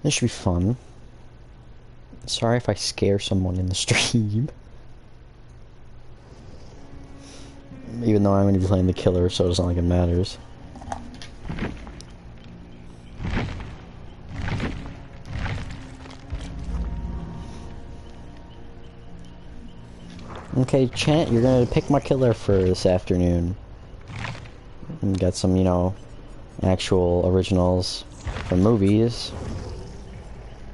This should be fun. Sorry if I scare someone in the stream. Even though I'm going to be playing the killer, so it's not like it matters. Okay, chat, you're gonna pick my killer for this afternoon. And get some, you know, actual originals from movies.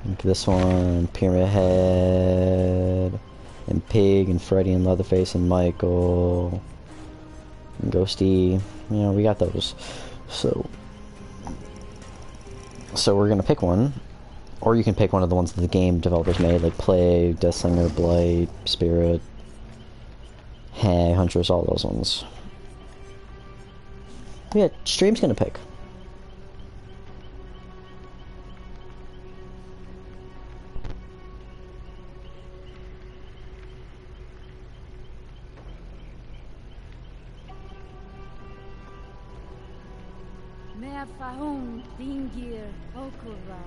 Like this one, Pyramid Head, and Pig, and Freddy, and Leatherface, and Michael, and Ghosty. You know, we got those. So we're gonna pick one. Or you can pick one of the ones that the game developers made, like Plague, Deathslinger, Blight, Spirit, Hey, Huntress, all those ones. Yeah, stream's gonna pick. Meafahun dingir okura.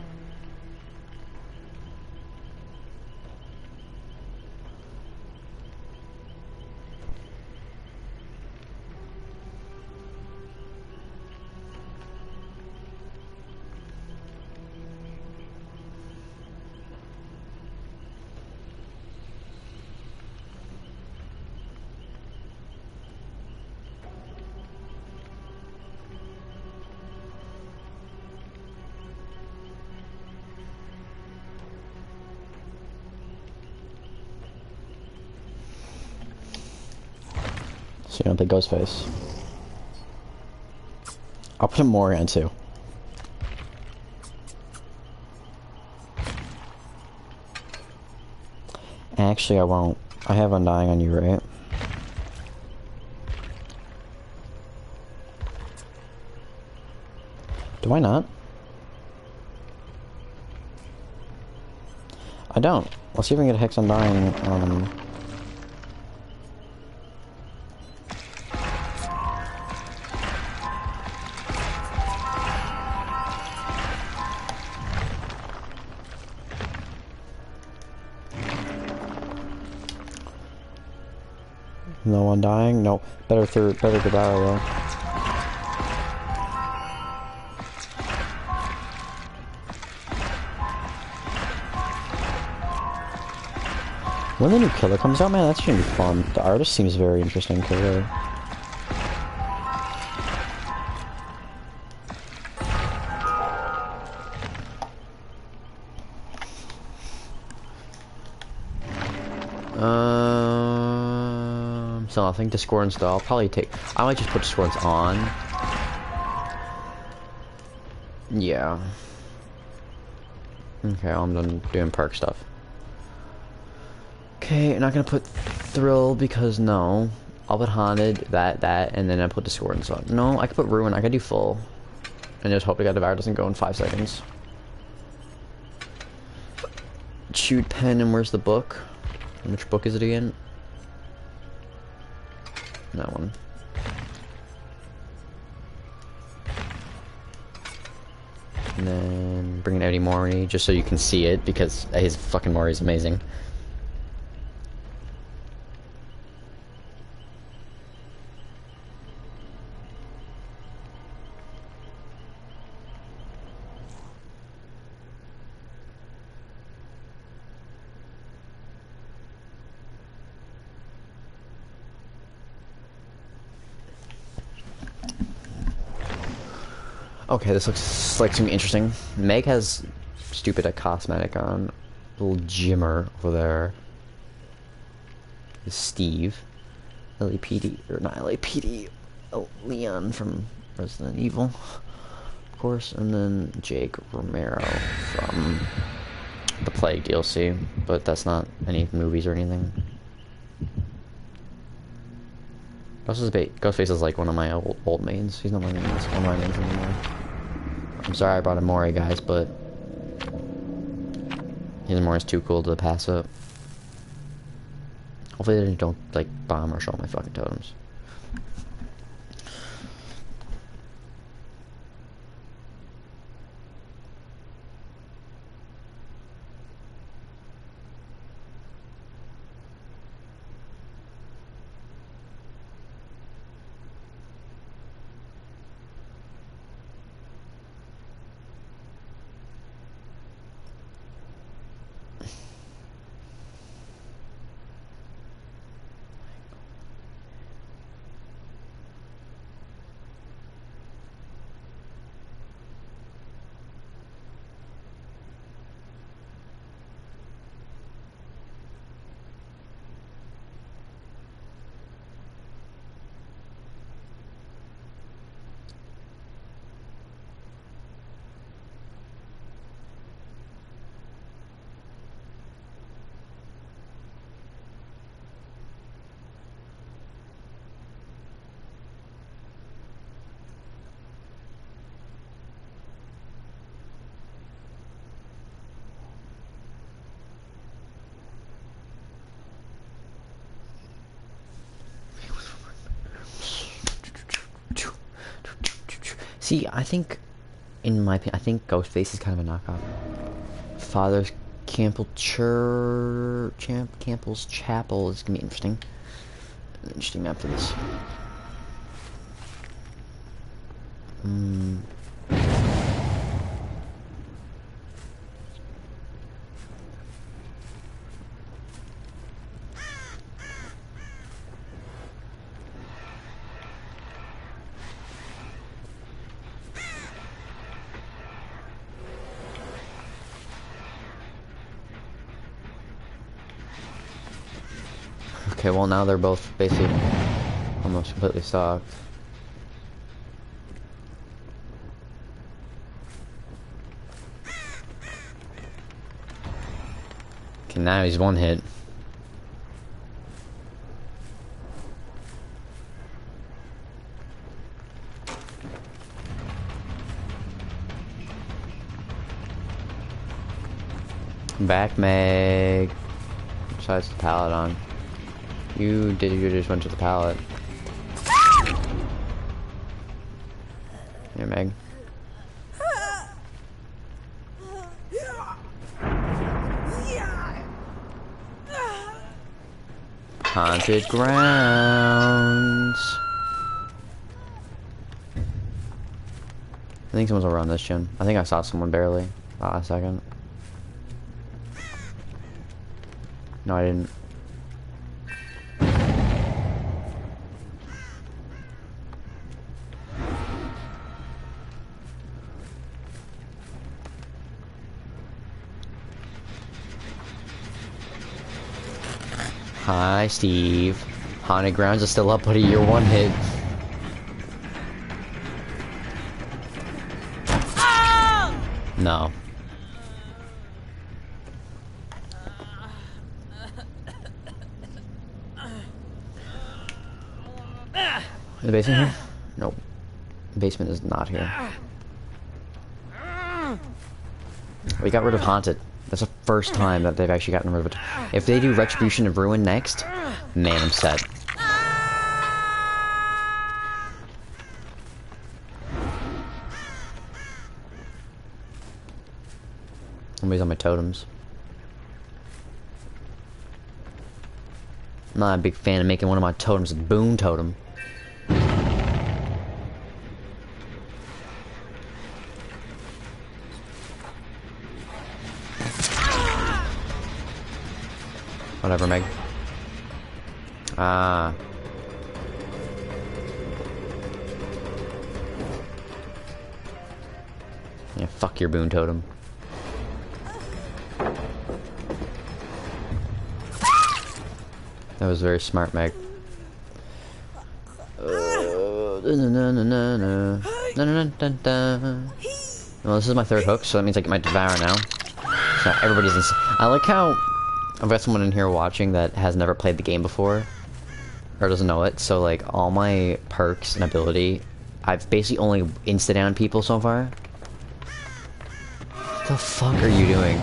So you don't pick Ghostface. I'll put Morgan too. Actually, I won't. I have Undying on you, right? Do I not? I don't. Let's see if we can get a Hex Undying on him. No Undying? No. Better Gadara though. When the new killer comes out, man, that's gonna be fun. The artist seems very interesting, killer. So I think Discord install. I'll probably take. I might just put Discords on. Yeah. Okay, I'm done doing perk stuff. Okay, I'm not gonna put Thrill because no. I'll put Haunted, that, and then I put Discord install. No, I could put Ruin. I could do full, and just hope the Devour doesn't go in 5 seconds. Shoot pen, and where's the book? Which book is it again? That one. And then bring in Eddie Mori just so you can see it because his fucking Mori is amazing. Okay, this looks like something interesting. Meg has stupid a cosmetic on. Little Jimmer over there. Steve. LAPD, or not LAPD. Oh, Leon from Resident Evil, of course. And then Jake Romero from the Plague DLC. But that's not any movies or anything. Ghostface is like one of my old mains. He's not one of my mains anymore. I'm sorry I brought a Mori, guys, but his Mori's too cool to pass up. Hopefully they don't like bomb rush all my fucking totems. See, I think, in my opinion, I think Ghostface is kind of a knockoff. Father's Campbell's Chapel is gonna be interesting. An interesting map for this. Okay, well now they're both basically almost completely stocked. Okay, now he's one hit. Back, Meg. Besides the pallet on. You just went to the pallet. Here, Meg. Haunted grounds. I think someone's over on this gym. I think I saw someone barely. A second. No, I didn't. Hi, Steve. Haunted grounds are still up, buddy. You're one hit. No. Is the basement here? Nope. The basement is not here. We got rid of Haunted. That's the first time that they've actually gotten rid of it. If they do Retribution of Ruin next, man, I'm set. Somebody's on my totems. I'm not a big fan of making one of my totems a boon totem. Whatever, Meg. Ah. Yeah, fuck your boon totem. That was very smart, Meg. Well, this is my third hook, so that means I get my devour now. So everybody's in. I like how I've got someone in here watching that has never played the game before, or doesn't know it. So like all my perks and ability, I've basically only insta-downed people so far. What the fuck are you doing?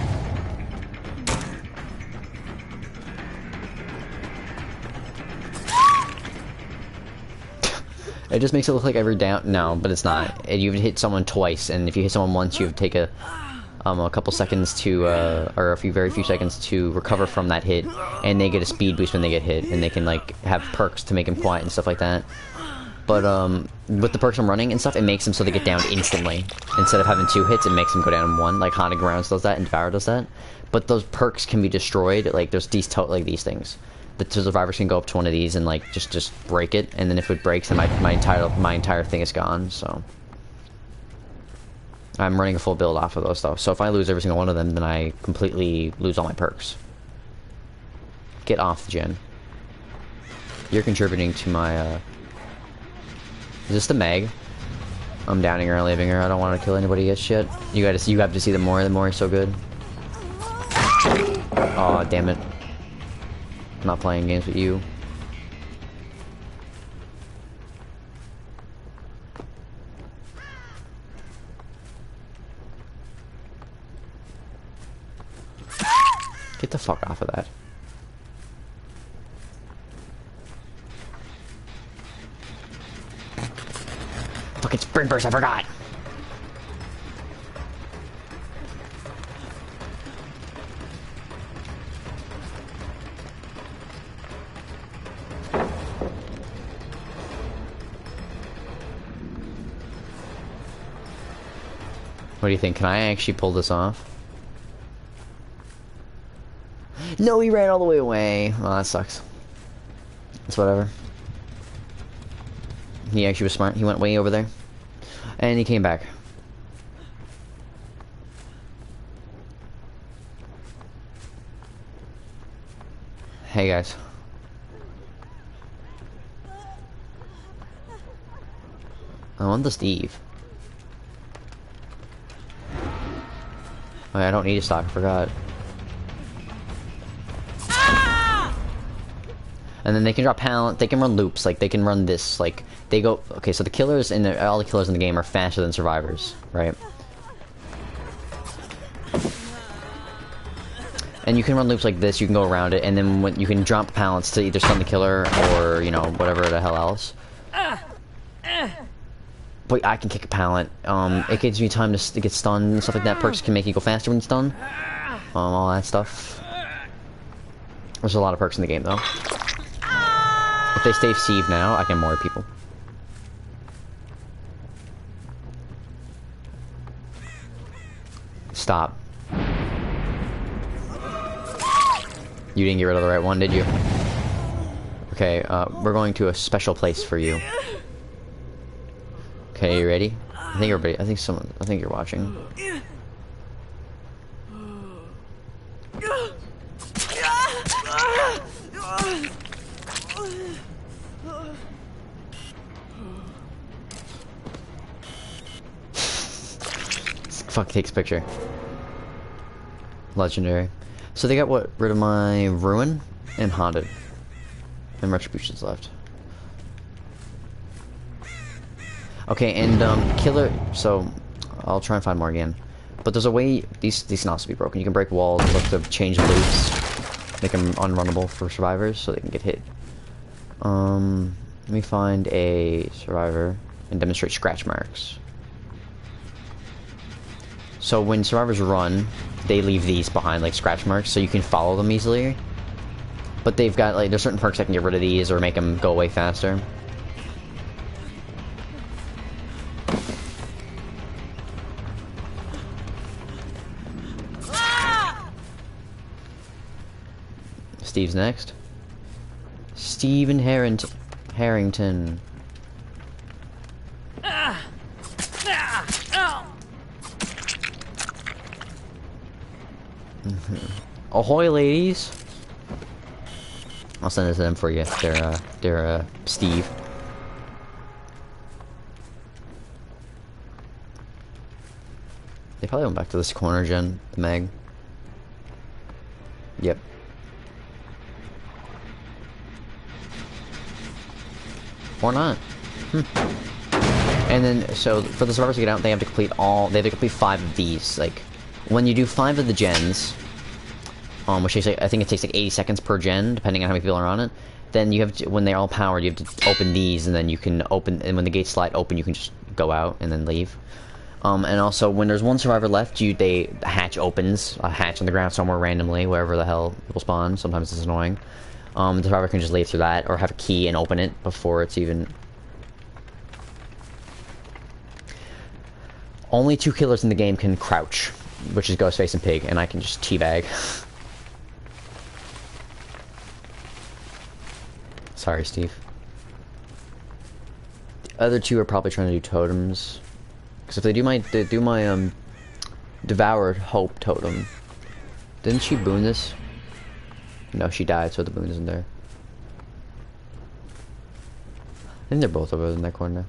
It just makes it look like every down. No, but it's not. You hit someone twice, and if you hit someone once, you have to take a couple seconds to, or very few seconds to recover from that hit, and they get a speed boost when they get hit, and they can like have perks to make them quiet and stuff like that. But with the perks I'm running and stuff, it makes them so they get down instantly. Instead of having 2 hits, it makes them go down in 1. Like Haunted Grounds does that, and Devour does that. But those perks can be destroyed. Like there's these these things. The survivors can go up to one of these and like just break it, and then if it breaks, then my entire thing is gone. So I'm running a full build off of those stuff. So if I lose every single one of them, then I completely lose all my perks. Get off the gen. You're contributing to my Is this the Meg? I'm downing her and leaving her. I don't want to kill anybody yet. Shit. You have to see the more is so good. Oh damn it. I'm not playing games with you. Get the fuck off of that. Fucking sprint burst, I forgot. What do you think? Can I actually pull this off? No, he ran all the way away. Well, that sucks. It's whatever. He actually was smart. He went way over there. And he came back. Hey, guys. I want the Steve. Oh, I don't need a stock, I forgot. And then they can drop pallet, they can run loops, like they can run this, like they go, okay, so the killers in the, all the killers in the game are faster than survivors, right? And you can run loops like this, you can go around it, and then when you can drop pallets to either stun the killer or, you know, whatever the hell else. But I can kick a pallet. It gives me time to get stunned and stuff like that. Perks can make you go faster when you stun. All that stuff. There's a lot of perks in the game, though. If they stay Steve now, I can more people. Stop. You didn't get rid of the right one, did you? Okay, we're going to a special place for you. Okay, you ready? I think everybody, I think you're watching. Fuck, takes a picture. Legendary. So they got what? Rid of my Ruin and Haunted. And Retribution's left. Okay, and Killer, so I'll try and find more again. But there's a way, these can also be broken. You can break walls, look to change loops, make them unrunnable for survivors so they can get hit. Let me find a survivor and demonstrate scratch marks. So when survivors run, they leave these behind, like scratch marks, so you can follow them easily. But they've got, like, there's certain perks that can get rid of these or make them go away faster. Steve's next. Steven Harrington. Ahoy, ladies! I'll send this to them for you. They're Steve. They probably went back to this corner gen, the Meg. Yep. Or not. And then, so for the survivors to get out, they have to complete 5 of these. Like, when you do 5 of the gens, which takes, like, I think it takes like 80 seconds per gen, depending on how many people are on it. Then you have to, when they're all powered, you have to open these, and then you can open, and when the gates slide open, you can just go out and then leave. And also, when there's one survivor left, the hatch opens, a hatch on the ground somewhere randomly, wherever the hell people spawn. Sometimes it's annoying. The survivor can just leave through that, or have a key and open it before it's even... Only 2 killers in the game can crouch, which is Ghostface and Pig, and I can just teabag. Sorry, Steve. The other 2 are probably trying to do totems. Because if they do my Devoured Hope totem. Didn't she boon this? No, she died, so the boon isn't there. I think they're both over in that corner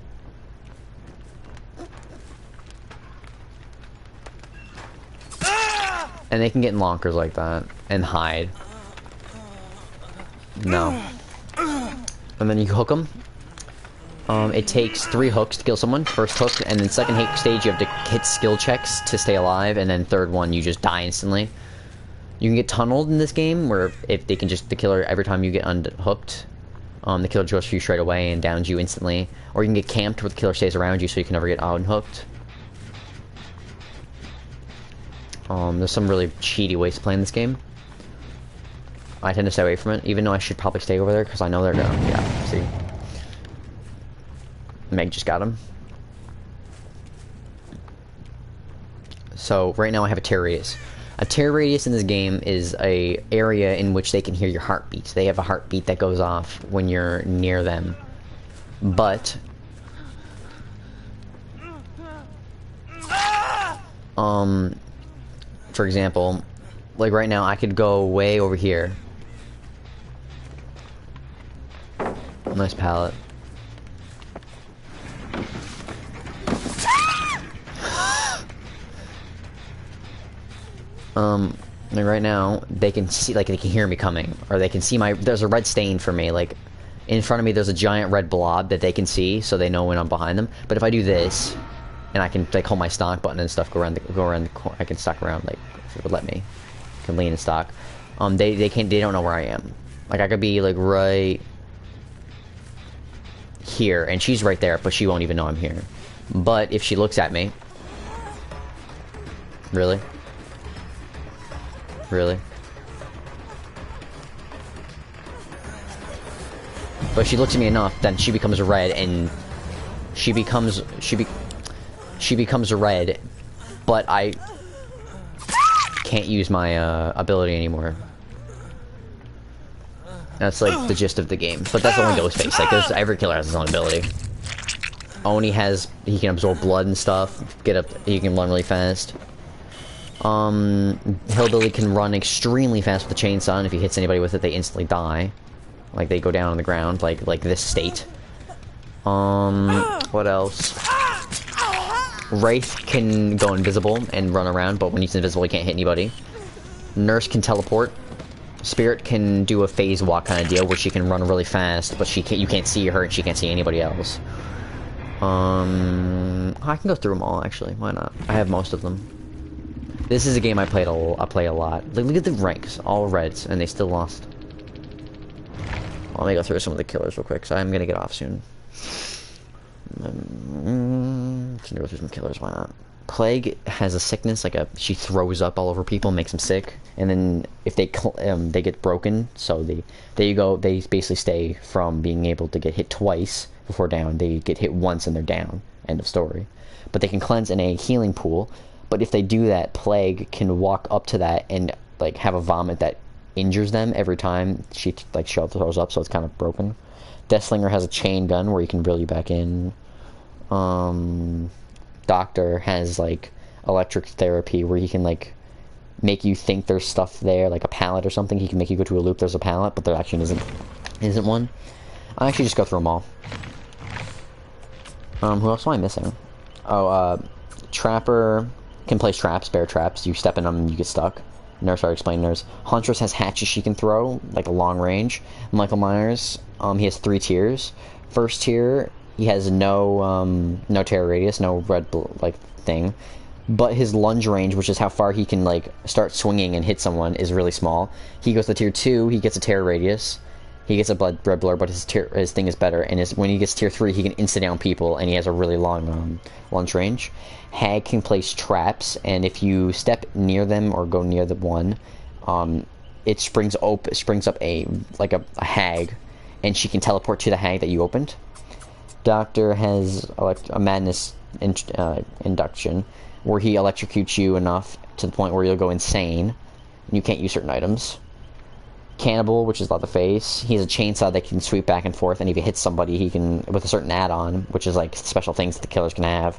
now. And they can get in lockers like that and hide. No. And then you hook them. It takes 3 hooks to kill someone. First hook, and then second stage you have to hit skill checks to stay alive, and then third one you just die instantly. You can get tunneled in this game, where if they can just, the killer, every time you get unhooked, the killer goes for you straight away and downs you instantly. Or you can get camped where the killer stays around you so you can never get unhooked. There's some really cheaty ways to play in this game. I tend to stay away from it, even though I should probably stay over there, because I know they're going. Yeah, see? Meg just got him. So right now I have a tear radius. A tear radius in this game is a area in which they can hear your heartbeat. They have a heartbeat that goes off when you're near them. But for example, like right now I could go way over here. Nice pallet. Like right now, they can see, like, they can hear me coming, or they can see there's a red stain for me, like, in front of me there's a giant red blob that they can see, so they know when I'm behind them. But if I do this, and I can, like, hold my stock button and stuff, go around the corner, I can stock around, like, if it would let me, I can lean and stock, they don't know where I am. Like, I could be, like, right here, and she's right there, but she won't even know I'm here. But if she looks at me, really? Really? But if she looks at me enough, then she becomes red, and she becomes red, but I can't use my ability anymore. That's like the gist of the game. But that's only Ghostface. Like, every killer has his own ability. Oni he can absorb blood and stuff. He can run really fast. Hillbilly can run extremely fast with the chainsaw, and if he hits anybody with it, they instantly die. Like, they go down on the ground, like this state. What else? Wraith can go invisible and run around, but when he's invisible, he can't hit anybody. Nurse can teleport. Spirit can do a phase walk kind of deal, where she can run really fast, but you can't see her, and she can't see anybody else. I can go through them all, actually. Why not? I have most of them. This is a game I play a lot. Look at the ranks, all reds, and they still lost. Let me go through some of the killers real quick, because I'm gonna get off soon. Can go through some killers, why not? Plague has a sickness, she throws up all over people, makes them sick, and then if they get broken, so there you go, they basically stay from being able to get hit twice before down. They get hit once and they're down. End of story. But they can cleanse in a healing pool. But if they do that, Plague can walk up to that and, like, have a vomit that injures them every time she, like, throws up, so it's kind of broken. Deathslinger has a chain gun where you can reel you back in. Doctor has, like, electric therapy where he can, like, make you think there's stuff there, like a pallet or something. He can make you go to a loop, there's a pallet, but there actually isn't one. I'll actually just go through them all. Who else am I missing? Oh, Trapper can place traps, bear traps. You step in them and you get stuck. Nurse, already explained Nurse. Huntress has hatches she can throw, like a long range. Michael Myers, he has 3 tiers. First tier, he has no terror radius, no red, like, thing. But his lunge range, which is how far he can, like, start swinging and hit someone, is really small. He goes to tier 2, he gets a terror radius. He gets a red blur, but his thing is better. And when he gets tier 3, he can insta-down people, and he has a really long lunge range. Hag can place traps, and if you step near them or go near the one, it springs up a hag, and she can teleport to the hag that you opened. Doctor has a madness induction, where he electrocutes you enough to the point where you'll go insane, and you can't use certain items. Cannibal, which is Leatherface, he has a chainsaw that can sweep back and forth, and if he hits somebody, he can, with a certain add-on, which is like special things that the killers can have,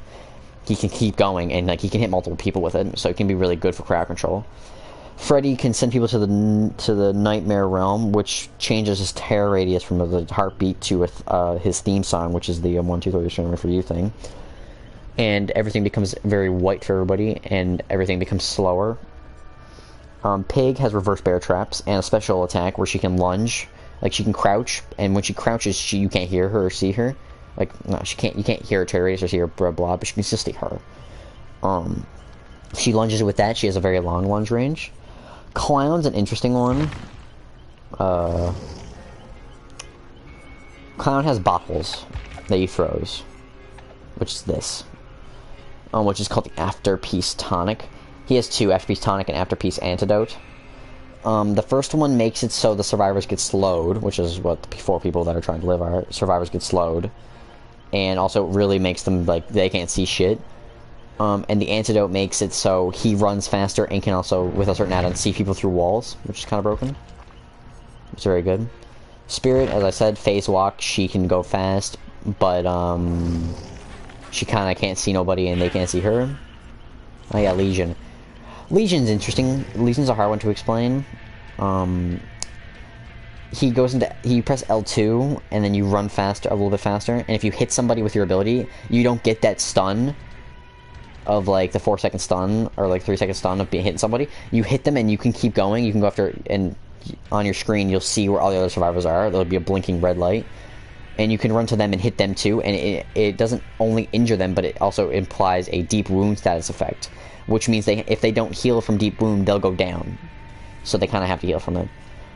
he can keep going, and like he can hit multiple people with it, so it can be really good for crowd control. Freddy can send people to the nightmare realm, which changes his terror radius from the heartbeat to his theme song, which is the 1, 2, 3 streamer for you thing. And everything becomes very white for everybody, and everything becomes slower. Pig has reverse bear traps and a special attack where she can lunge, like she can crouch, and when she crouches, you can't hear her or see her. Like, no, you can't hear her terror radius or see her blob, but you can still see her. If she lunges with that, she has a very long lunge range. Clown's an interesting one. Clown has bottles that he throws, which is this, which is called the After-Peace Tonic. He has 2, After-Peace Tonic and After-Peace Antidote. The first one makes it so the survivors get slowed, which is what the 4 people that are trying to live are. Survivors get slowed. And also it really makes them, like, they can't see shit. And the antidote makes it so he runs faster and can also, with a certain add-on, see people through walls, which is kind of broken. It's very good. Spirit, as I said, phase walk. She can go fast, but she kind of can't see nobody and they can't see her. Oh yeah, Legion. Legion's interesting. Legion's a hard one to explain. He goes into, you press L2 and then you run faster, a little bit faster, and if you hit somebody with your ability, you don't get that stun of like the 4-second stun or like 3-second stun of hitting somebody. You hit them and you can keep going. You can go after, and on your screen you'll see where all the other survivors are. There'll be a blinking red light, and you can run to them and hit them too. And it doesn't only injure them, but it also implies a deep wound status effect, which means if they don't heal from deep wound, they'll go down. So they kind of have to heal from it.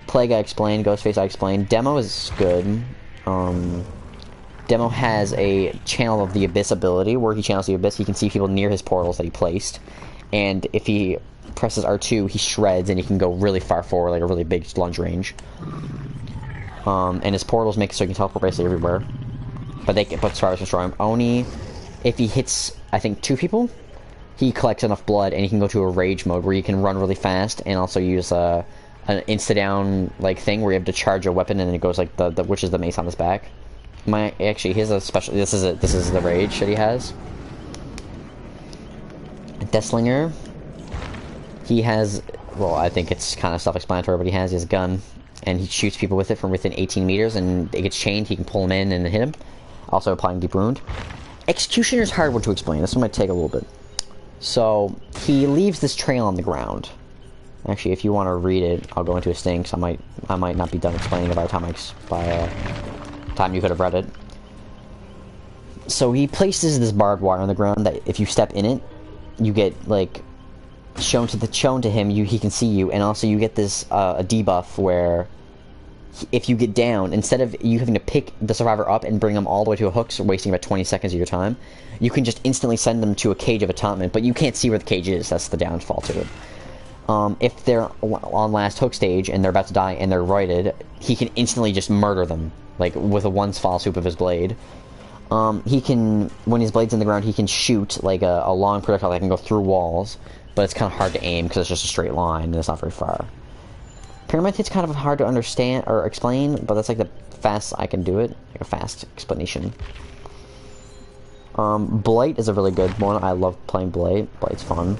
Plague I explained, Ghostface I explained. Demo is good. Demo has a Channel of the Abyss ability, where he channels the Abyss. He can see people near his portals that he placed. And if he presses R2, he shreds, and he can go really far forward, like a really big lunge range. And his portals make it so he can teleport basically everywhere. But survivors destroy him. Oni, if he hits, I think, 2 people, he collects enough blood, and he can go to a rage mode, where you can run really fast, and also use an insta-down, like, thing, where you have to charge a weapon, and then it goes, like, which is the mace on his back. Actually, he has a special, this is the rage that he has. Deathslinger, he has, well, I think it's kind of self-explanatory, but he has his gun, and he shoots people with it from within 18 meters, and it gets chained. He can pull them in and hit him, also applying deep wound. Executioner's hard one to explain. This one might take a little bit. So he leaves this trail on the ground. Actually, if you want to read it, I'll go into a sting, because I might not be done explaining it by the time you could have read it. So he places this barbed wire on the ground that if you step in it, you get like shown to him. He can see you, and also you get this a debuff where if you get down, instead of you having to pick the survivor up and bring them all the way to a hook, so wasting about 20 seconds of your time, you can just instantly send them to a cage of atonement, but you can't see where the cage is. That's the downfall to it. If they're on last hook stage and they're about to die and they're righted, he can instantly just murder them, like with a one fall swoop of his blade. He can, when his blade's in the ground, he can shoot like a long projectile that can go through walls, but it's kind of hard to aim because it's just a straight line and it's not very far. Pyramid hit's kind of hard to understand or explain, but that's like the fastest I can do it, like a fast explanation. Blight is a really good one. I love playing Blight. Blight's fun.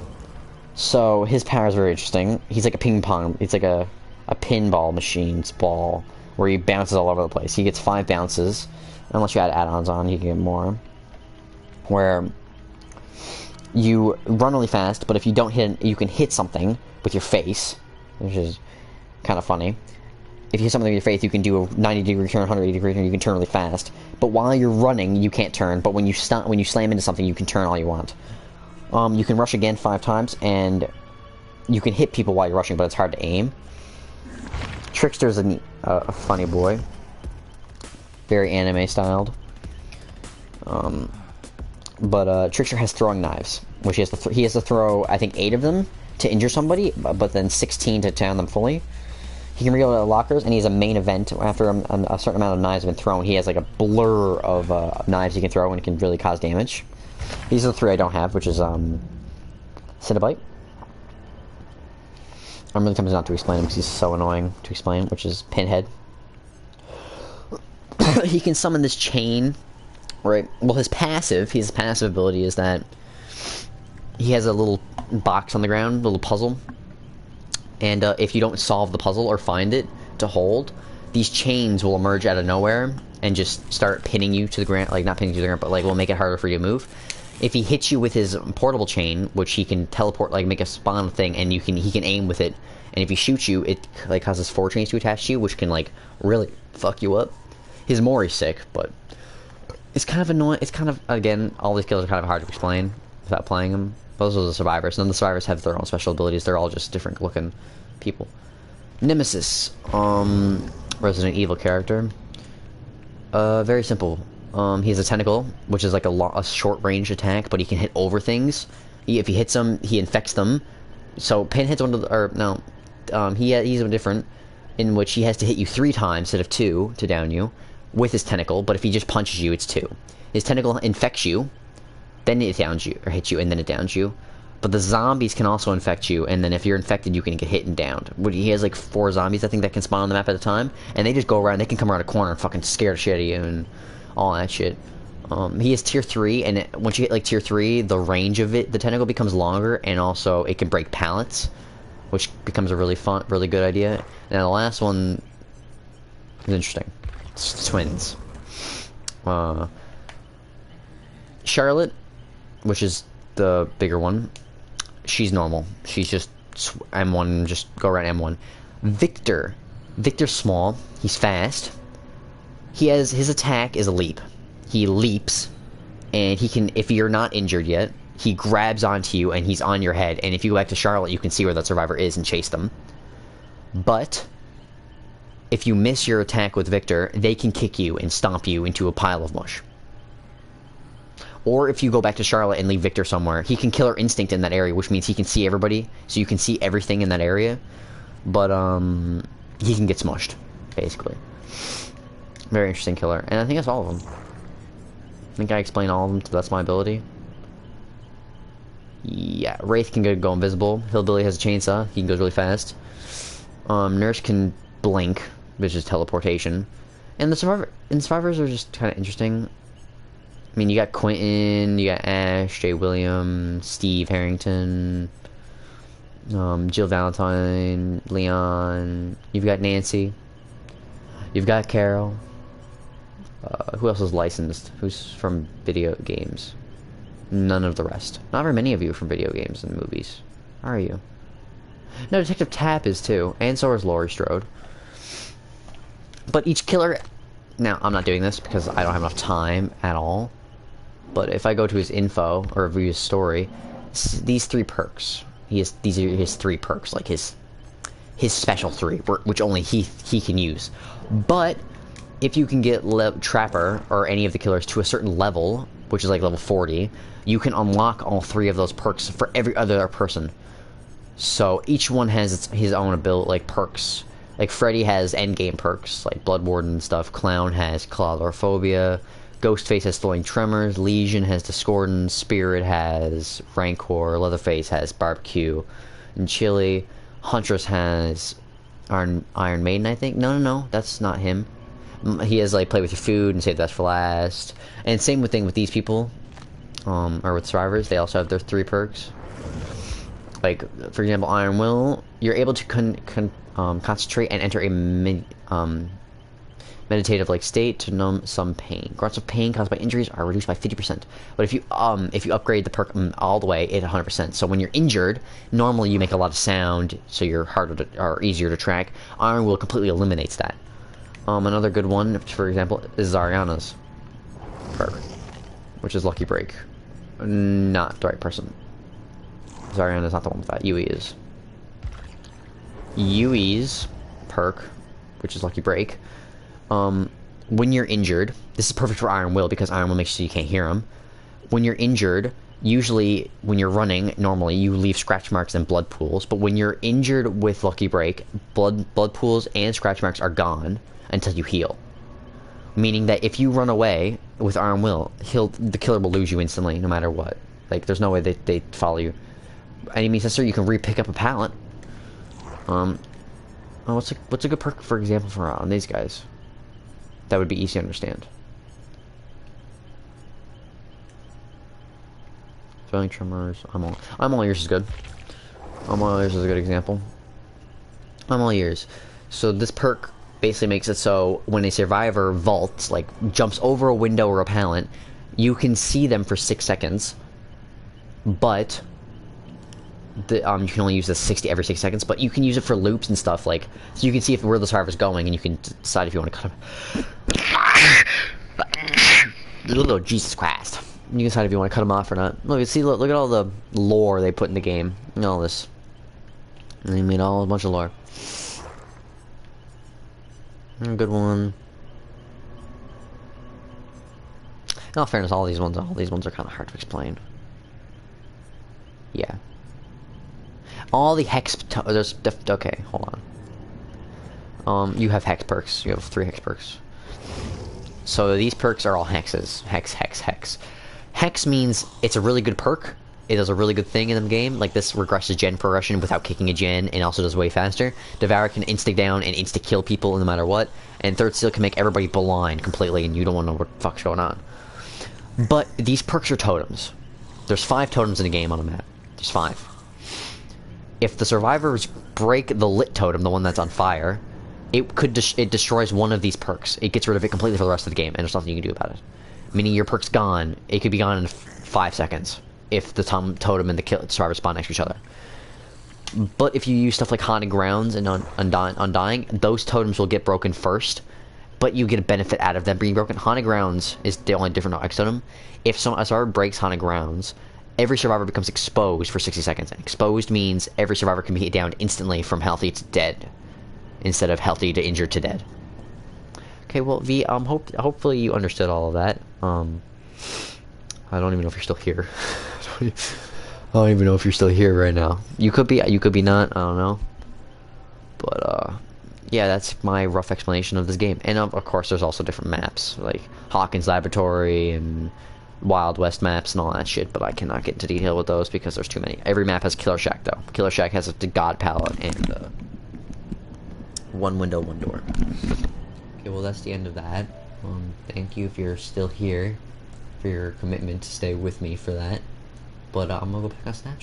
So his power is very interesting. He's like a ping pong. It's like a pinball machine's ball where he bounces all over the place. He gets 5 bounces. Unless you add add-ons on, you can get more. Where you run really fast, but if you don't hit, you can hit something with your face, which is kind of funny. If you hit something with your face, you can do a 90-degree turn, 180-degree turn. You can turn really fast. But while you're running, you can't turn. But when you slam into something, you can turn all you want. You can rush again 5 times, and you can hit people while you're rushing, but it's hard to aim. Trickster's a funny boy. Very anime-styled. But Trickster has throwing knives, which he has to throw, I think, 8 of them to injure somebody, but then 16 to down them fully. He can reload lockers, and he has a main event. After a certain amount of knives have been thrown, he has like a blur of knives he can throw, and it can really cause damage. These are the 3 I don't have, which is Cinnabite. I'm really tempted not to explain him because he's so annoying to explain, which is Pinhead. He can summon this chain, right? Well, his passive ability is that he has a little box on the ground, a little puzzle, and if you don't solve the puzzle or find it to hold, these chains will emerge out of nowhere and just start pinning you to the ground, like not pinning you to the ground, but like will make it harder for you to move. If he hits you with his portable chain, which he can teleport, like make a spawn thing, and he can aim with it, and if he shoots you, it like causes 4 chains to attach to you, which can like really fuck you up. His Mori's sick, but it's kind of annoying. It's kind of, again, all these skills are kind of hard to explain without playing them. Those are the survivors. None of the survivors have their own special abilities. They're all just different looking people. Nemesis, Resident Evil character. Very simple. He has a tentacle, which is like a short range attack, but he can hit over things. If he hits them, he infects them. So Pinhead's one of the, or no, he's different, in which he has to hit you 3 times instead of 2 to down you with his tentacle. But if he just punches you, it's 2. His tentacle infects you, then it downs you, or hits you, and then it downs you. But the zombies can also infect you, and then if you're infected, you can get hit and downed. He has like 4 zombies, I think, that can spawn on the map at a time, and they just go around. They can come around a corner and fucking scare the shit out of you and all that shit. He is tier 3, and once you hit like tier 3, the range of it, the tentacle becomes longer, and also it can break pallets, which becomes a really fun, really good idea. Now the last one is interesting. It's twins. Charlotte, which is the bigger one, she's normal. She's just M1, just go around M1. Victor's small. He's fast. His attack is a leap. He leaps, and he can, if you're not injured yet, he grabs onto you, and he's on your head, and if you go back to Charlotte, you can see where that survivor is and chase them. But if you miss your attack with Victor, they can kick you and stomp you into a pile of mush. Or if you go back to Charlotte and leave Victor somewhere, he can Killer Instinct in that area, which means he can see everybody, so you can see everything in that area. But, he can get smushed, basically. Very interesting killer. And I think that's all of them. I think I explained all of them to the best of my ability. Yeah, Wraith can go invisible. Hillbilly has a chainsaw. He goes really fast. Nurse can blink, which is teleportation. And the survivors are just kind of interesting. I mean, you got Quentin, you got Ash, Jay Williams, Steve Harrington, Jill Valentine, Leon. You've got Nancy. You've got Carol. Who else is licensed? Who's from video games? None of the rest. Not very many of you are from video games and movies. Are you? No, Detective Tapp is too. And so is Laurie Strode. But each killer... Now, I'm not doing this because I don't have enough time at all. But if I go to his info, or review his story, these 3 perks. These are his 3 perks. Like his special 3, which only he can use. But... if you can get Trapper, or any of the killers, to a certain level, which is like level 40, you can unlock all 3 of those perks for every other person. So each one has his own ability, like perks. Like Freddy has endgame perks, like Blood Warden and stuff. Clown has Claustrophobia. Ghostface has Throwing Tremors. Legion has Discordance. Spirit has Rancor. Leatherface has Barbecue and Chili. Huntress has Iron Maiden, I think. No, that's not him. He has like Play With Your Food and Save That for Last. And same thing with these people, or with survivors. They also have their 3 perks. Like, for example, Iron Will, you're able to concentrate and enter a meditative like state to numb some pain. Grunts of pain caused by injuries are reduced by 50%. But if you upgrade the perk all the way, it's 100%. So when you're injured, normally you make a lot of sound, so you're harder to, or easier to track. Iron Will completely eliminates that. Another good one, for example, is Zariana's perk, which is Lucky Break. Not the right person. Zariana's not the one with that. Yui is. Yui's perk, which is Lucky Break. When you're injured, this is perfect for Iron Will because Iron Will makes sure you can't hear him. When you're injured, usually when you're running, normally you leave scratch marks and blood pools. But when you're injured with Lucky Break, blood pools and scratch marks are gone until you heal. Meaning that if you run away with Iron Will, the killer will lose you instantly, no matter what. Like, there's no way they follow you. Enemy sister, you can re-pick up a pallet. What's a good perk, for example, for these guys? That would be easy to understand. Throwing Tremors. I'm all ears is good. I'm all ears is a good example. I'm all ears. So this perk basically makes it so when a survivor vaults, like jumps over a window or a pallet, you can see them for 6 seconds, but you can only use this every 6 seconds, but you can use it for loops and stuff, like, so you can see where the survivor's going, and you can decide if you want to cut him. Jesus Christ. You can decide if you want to cut him off or not. Look at all the lore they put in the game. And all this. And they made a bunch of lore. Good one. In all fairness, all these ones are kind of hard to explain. Yeah. All the hex... okay, hold on. You have hex perks. You have 3 hex perks. So these perks are all hexes. Hex. Hex means it's a really good perk. It does a really good thing in the game. Like, this regresses gen progression without kicking a gen, and also does way faster. Devour can insta-down and insta-kill people no matter what. And Third Seal can make everybody blind completely, and you don't want to know what the fuck's going on. But these perks are totems. There's 5 totems in the game on the map. There's 5. If the survivors break the lit totem, the one that's on fire, it destroys one of these perks. It gets rid of it completely for the rest of the game, and there's nothing you can do about it. Meaning your perk's gone. It could be gone in 5 seconds if the totem and the survivor spawn next to each other. But if you use stuff like Haunted Grounds and Undying, those totems will get broken first, but you get a benefit out of them being broken. Haunted Grounds is the only different X totem. If a survivor breaks Haunted Grounds, every survivor becomes exposed for 60 seconds. And exposed means every survivor can be hit down instantly from healthy to dead, instead of healthy to injured to dead. Okay, well, V, hopefully you understood all of that. I don't even know if you're still here. I don't even know if you're still here right now. You could be not, I don't know. But, yeah, that's my rough explanation of this game. And, of course, there's also different maps, like Hawkins Laboratory and Wild West maps and all that shit, but I cannot get into detail with those because there's too many. Every map has Killer Shack, though. Killer Shack has the God Palette and, one window, one door. Okay, well, that's the end of that. Thank you if you're still here, for your commitment to stay with me for that. But I'm gonna go back on Snapchat.